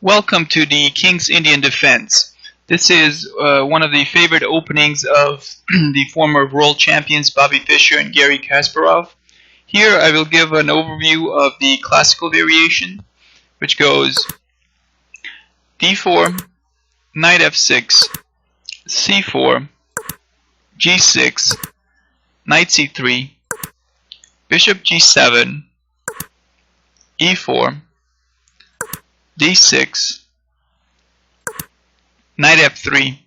Welcome to the King's Indian Defense. This is one of the favorite openings of the former world champions Bobby Fischer and Garry Kasparov. Here I will give an overview of the classical variation, which goes d4, knight f6, c4, g6, knight c3, bishop g7, e4, d6, knight f3,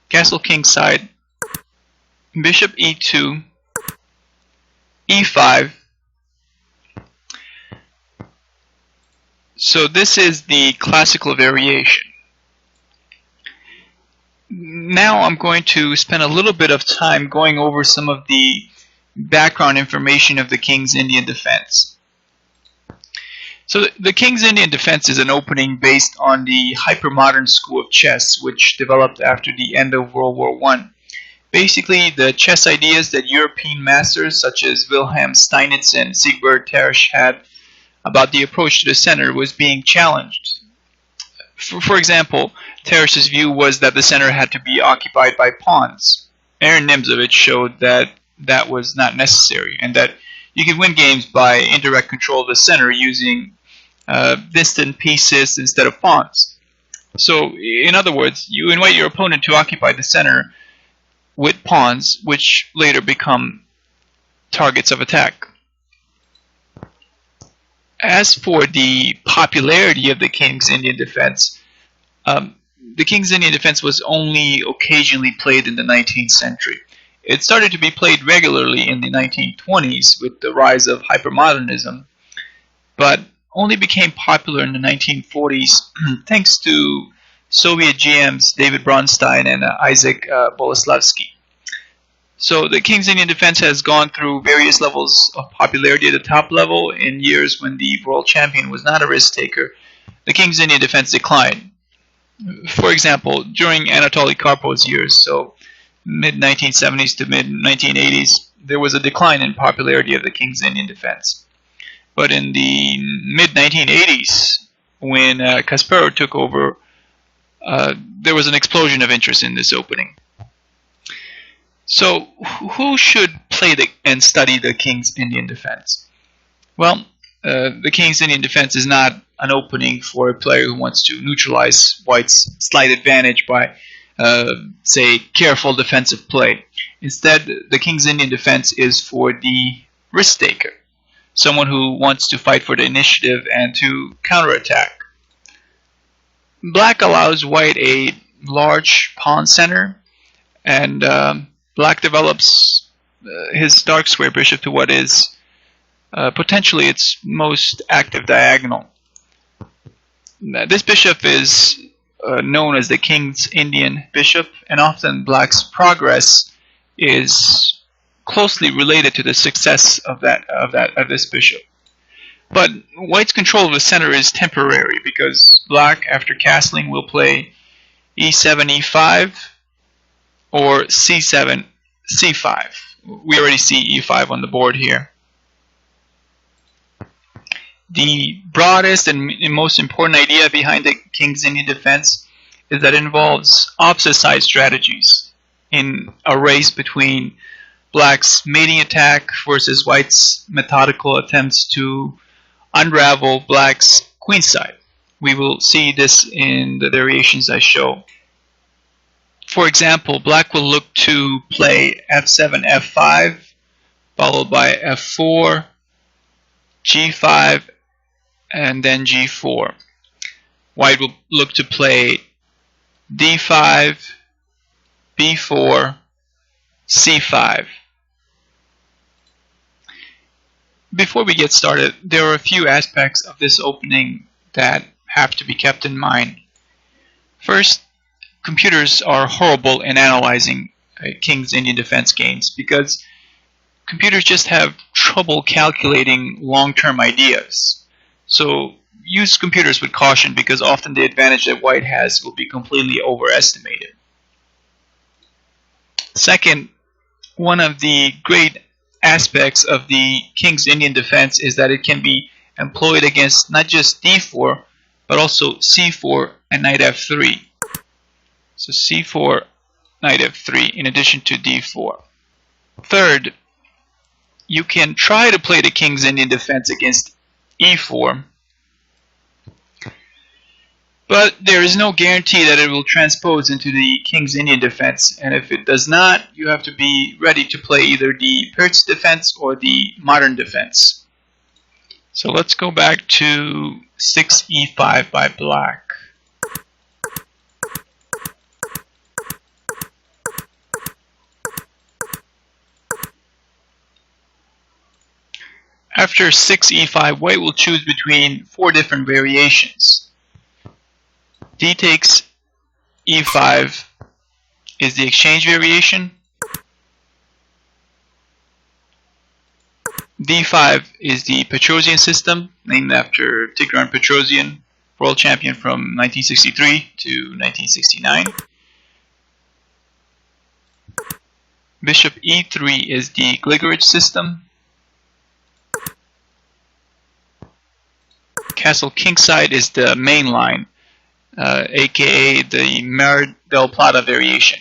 castle kingside, bishop e2, e5. So this is the classical variation. Now I'm going to spend a little bit of time going over some of the background information of the King's Indian Defense. So the King's Indian Defense is an opening based on the hypermodern school of chess, which developed after the end of World War I. Basically, the chess ideas that European masters such as Wilhelm Steinitz and Siegbert Tersch had about the approach to the center was being challenged. For example, Tersch's view was that the center had to be occupied by pawns. Aaron Nimzowitsch showed that that was not necessary and that you could win games by indirect control of the center using distant pieces instead of pawns. So, in other words, you invite your opponent to occupy the center with pawns, which later become targets of attack. As for the popularity of the King's Indian Defense, the King's Indian Defense was only occasionally played in the 19th century. It started to be played regularly in the 1920s with the rise of hypermodernism, but only became popular in the 1940s thanks to Soviet GMs David Bronstein and Isaac Boleslavsky. So the King's Indian Defense has gone through various levels of popularity. At the top level, in years when the world champion was not a risk taker, the King's Indian Defense declined. For example, during Anatoly Karpov's years, so mid-1970s to mid-1980s, there was a decline in popularity of the King's Indian Defense. But in the mid-1980s, when Kasparov took over, there was an explosion of interest in this opening. So, who should play and study the King's Indian Defense? Well, the King's Indian Defense is not an opening for a player who wants to neutralize White's slight advantage by, say, careful defensive play. Instead, the King's Indian Defense is for the risk taker, someone who wants to fight for the initiative and to counterattack. Black allows White a large pawn center, and Black develops his dark square bishop to what is potentially its most active diagonal. This bishop is known as the King's Indian bishop, and often Black's progress is closely related to the success of this bishop. But White's control of the center is temporary because Black, after castling, will play e7, e5, or c7, c5. We already see e5 on the board here. The broadest and most important idea behind the King's Indian Defense is that it involves opposite side strategies in a race between Black's mating attack versus White's methodical attempts to unravel Black's queenside. We will see this in the variations I show. For example, Black will look to play f7, f5, followed by f4, g5, and then g4. White will look to play d5, b4, c5. Before we get started, there are a few aspects of this opening that have to be kept in mind. First, computers are horrible in analyzing King's Indian Defense games because computers just have trouble calculating long-term ideas. So use computers with caution because often the advantage that White has will be completely overestimated. Second, one of the great aspects of the King's Indian Defense is that it can be employed against not just d4 but also c4 and knight f3. So c4, knight f3 in addition to d4. Third, you can try to play the King's Indian defense against e4, but there is no guarantee that it will transpose into the King's Indian defense, and if it does not, you have to be ready to play either the Perch defense or the modern defense. So let's go back to 6e5 by black. After 6e5, white will choose between 4 different variations. D takes e5 is the exchange variation. D5 is the Petrosian System, named after Tigran Petrosian, world champion from 1963 to 1969. Bishop e3 is the Gligarette System. Castle kingside is the main line, aka the Mar del Plata variation.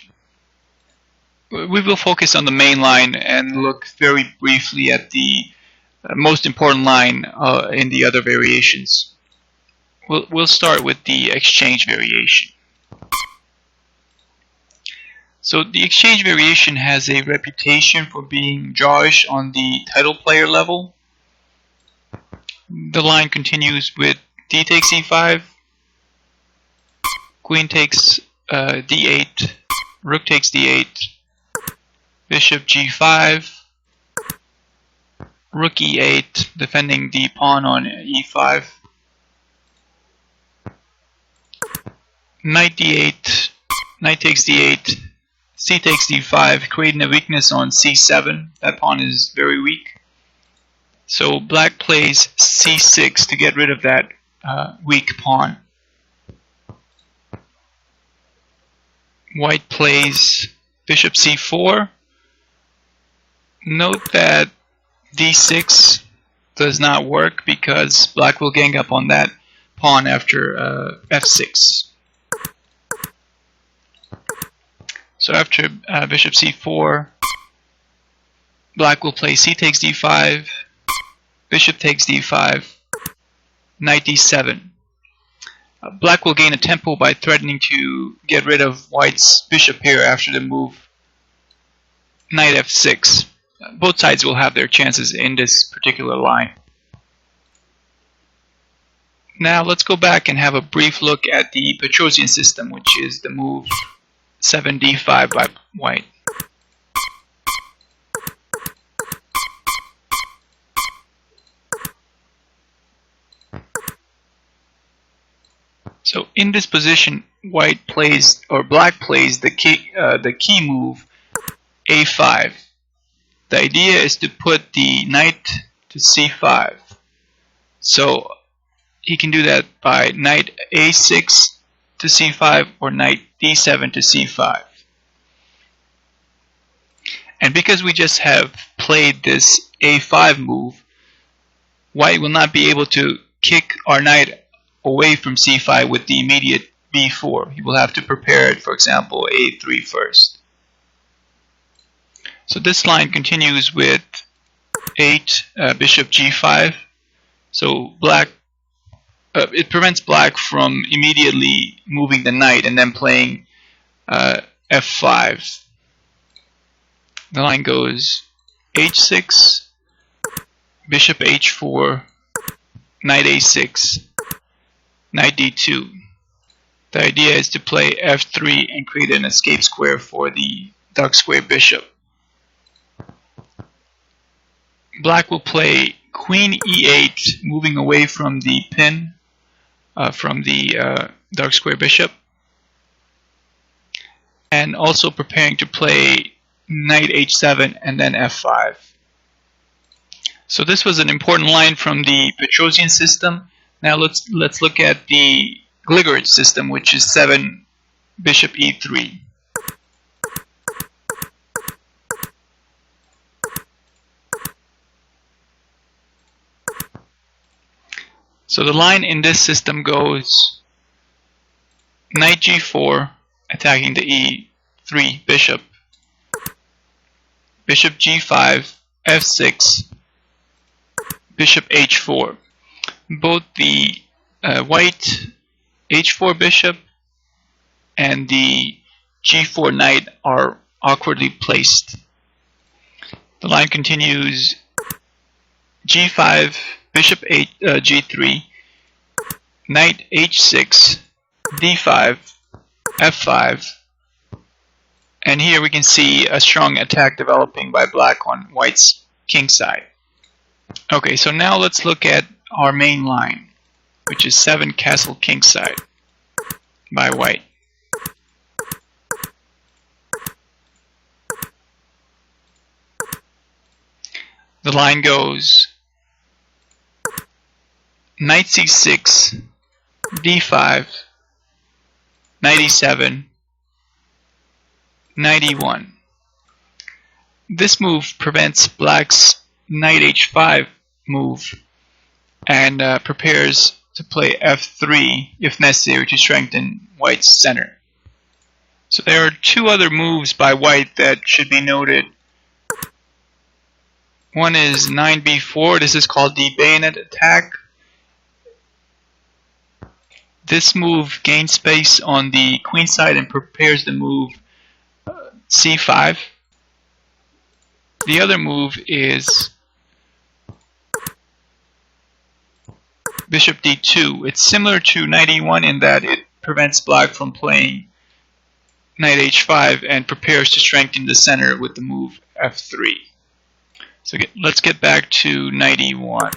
We will focus on the main line and look very briefly at the most important line in the other variations. We'll start with the exchange variation. So the exchange variation has a reputation for being drawish on the title player level. The line continues with d takes e5, queen takes d8, rook takes d8, bishop g5, rook e8, defending the pawn on e5, knight d8, knight takes d8, c takes d5, creating a weakness on c7. That pawn is very weak. So black plays c6 to get rid of that weak pawn. White plays bishop c4. Note that d6 does not work because black will gang up on that pawn after f6. So after bishop c4, black will play c takes d5, bishop takes d5, knight d7. Black will gain a tempo by threatening to get rid of white's bishop here after the move knight f6. Both sides will have their chances in this particular line. Now let's go back and have a brief look at the Petrosian system, which is the move 7d5 by white. So in this position, white plays, or black plays the key move a5. The idea is to put the knight to c5. So he can do that by knight a6 to c5 or knight d7 to c5. And because we just have played this a5 move, white will not be able to kick our knight away from c5 with the immediate b4. He will have to prepare it, for example, a3 first. So this line continues with 8 bishop g5. So black, it prevents black from immediately moving the knight and then playing f5. The line goes h6, bishop h4, knight a6, knight d2. The idea is to play f3 and create an escape square for the dark square bishop. Black will play queen e8, moving away from the pin from the dark square bishop, and also preparing to play knight h7 and then f5. So this was an important line from the Petrosian system. Now let's look at the Gligarette system, which is 7 bishop e3. So the line in this system goes knight g4, attacking the e3 bishop, bishop g5, f6, bishop h4. Both the white h4 bishop and the g4 knight are awkwardly placed. The line continues g5, bishop g3, knight h6, d5, f5, and here we can see a strong attack developing by black on white's king side. Okay, so now let's look at our main line, which is 7 castle king side by white. The line goes knight c6, d5, knight e7, knight e1. This move prevents black's knight h5 move and prepares to play f3 if necessary to strengthen white's center. So there are two other moves by white that should be noted. One is 9b4. This is called the bayonet attack. This move gains space on the queen side and prepares the move c5. The other move is bishop d2. It's similar to knight e1 in that it prevents black from playing knight h5 and prepares to strengthen the center with the move f3. So let's get back to knight e1.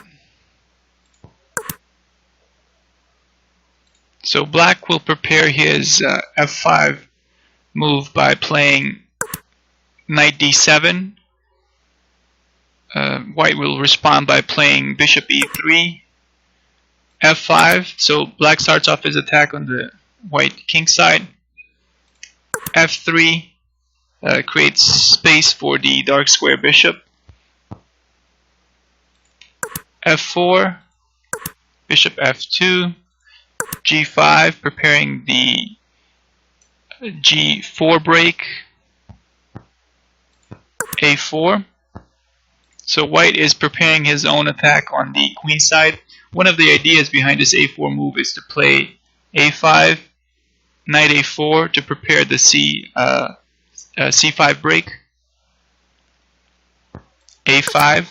So black will prepare his f5 move by playing knight d7. White will respond by playing bishop e3, f5. So black starts off his attack on the white king side. f3 creates space for the dark square bishop. f4, bishop f2, g5, preparing the g4 break, a4. So white is preparing his own attack on the queen side. One of the ideas behind this a4 move is to play a5, knight a4 to prepare the c5 break, a5,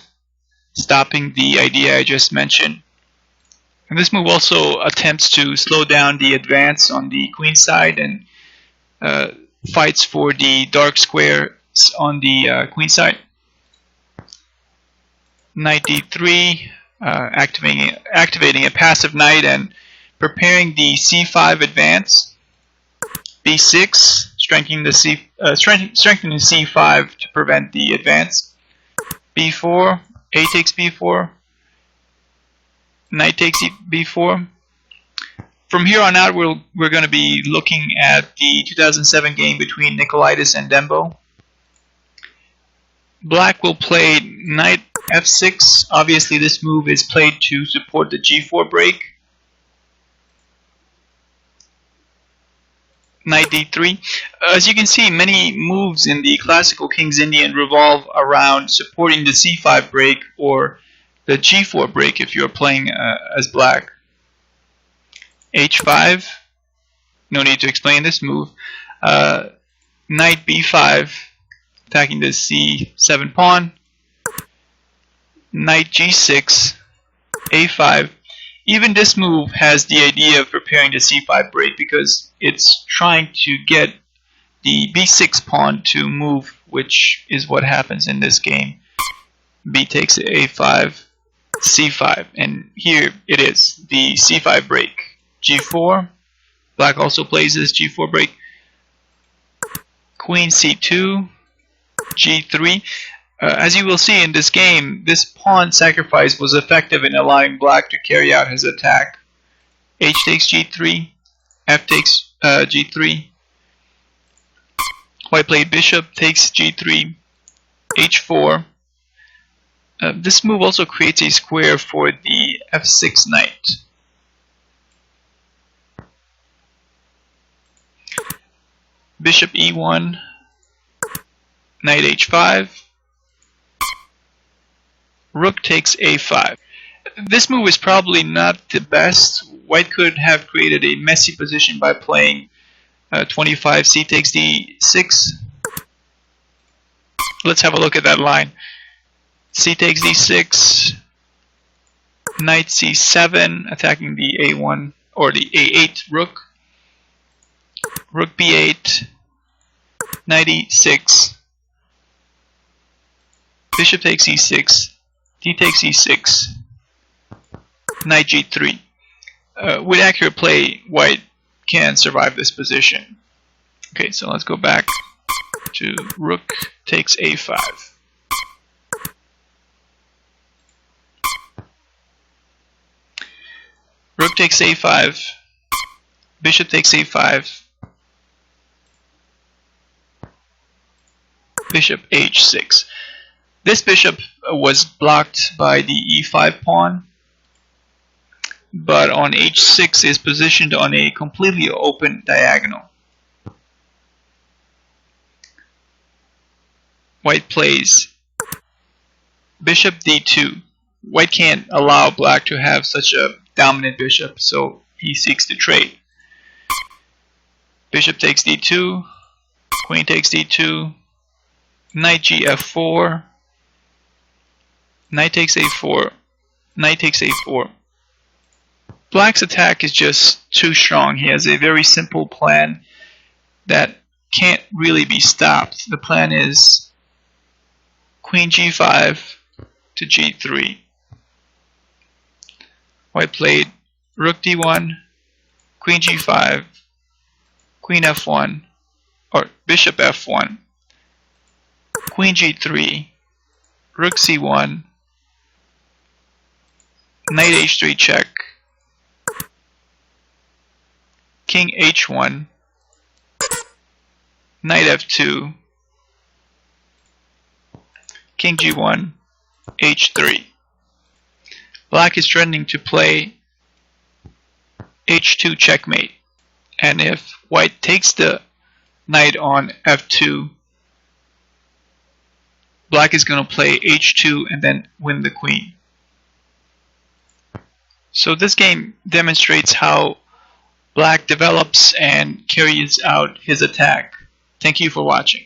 stopping the idea I just mentioned. And this move also attempts to slow down the advance on the queen side and fights for the dark square on the queen side. Knight d3, activating a passive knight and preparing the c5 advance. b6, strengthening the c5 to prevent the advance. b4, a takes b4, knight takes b4. From here on out, we're going to be looking at the 2007 game between Nicolaitis and Dembo. Black will play knight f6. Obviously, this move is played to support the g4 break. Knight d3. As you can see, many moves in the classical King's Indian revolve around supporting the c5 break or the g4 break if you're playing as black. h5. No need to explain this move. Knight b5, attacking the c7 pawn. Knight g6, a5. Even this move has the idea of preparing the c5 break because it's trying to get the b6 pawn to move, which is what happens in this game. B takes a5, c5, and here it is, the c5 break. g4, black also plays this g4 break. Queen c2, g3. As you will see in this game, this pawn sacrifice was effective in allowing black to carry out his attack. H takes g3, f takes g3. White played bishop takes g3, h4. This move also creates a square for the f6 knight. bishop e1, knight h5, rook takes a5. This move is probably not the best. White could have created a messy position by playing 25 c takes d6. Let's have a look at that line. C takes d6, knight c7, attacking the a1 or the a8 rook, rook b8, knight e6, bishop takes e6, d takes e6, knight g3. With accurate play, white can survive this position. Okay, so let's go back to rook takes a5. Rook takes a5, bishop takes a5, bishop h6. This bishop was blocked by the e5 pawn, but on h6 is positioned on a completely open diagonal. White plays bishop d2. White can't allow black to have such a dominant bishop, so he seeks to trade. Bishop takes d2, queen takes d2, knight gf4, knight takes a4, knight takes a4. Black's attack is just too strong. He has a very simple plan that can't really be stopped. The plan is queen g5 to g3. White played rook d1, queen g5, queen f1, or bishop f1, queen g3, rook c1, knight h3 check, king h1, knight f2, king g1, h3. Black is threatening to play h2 checkmate, and if white takes the knight on f2, black is going to play h2 and then win the queen. So this game demonstrates how black develops and carries out his attack. Thank you for watching.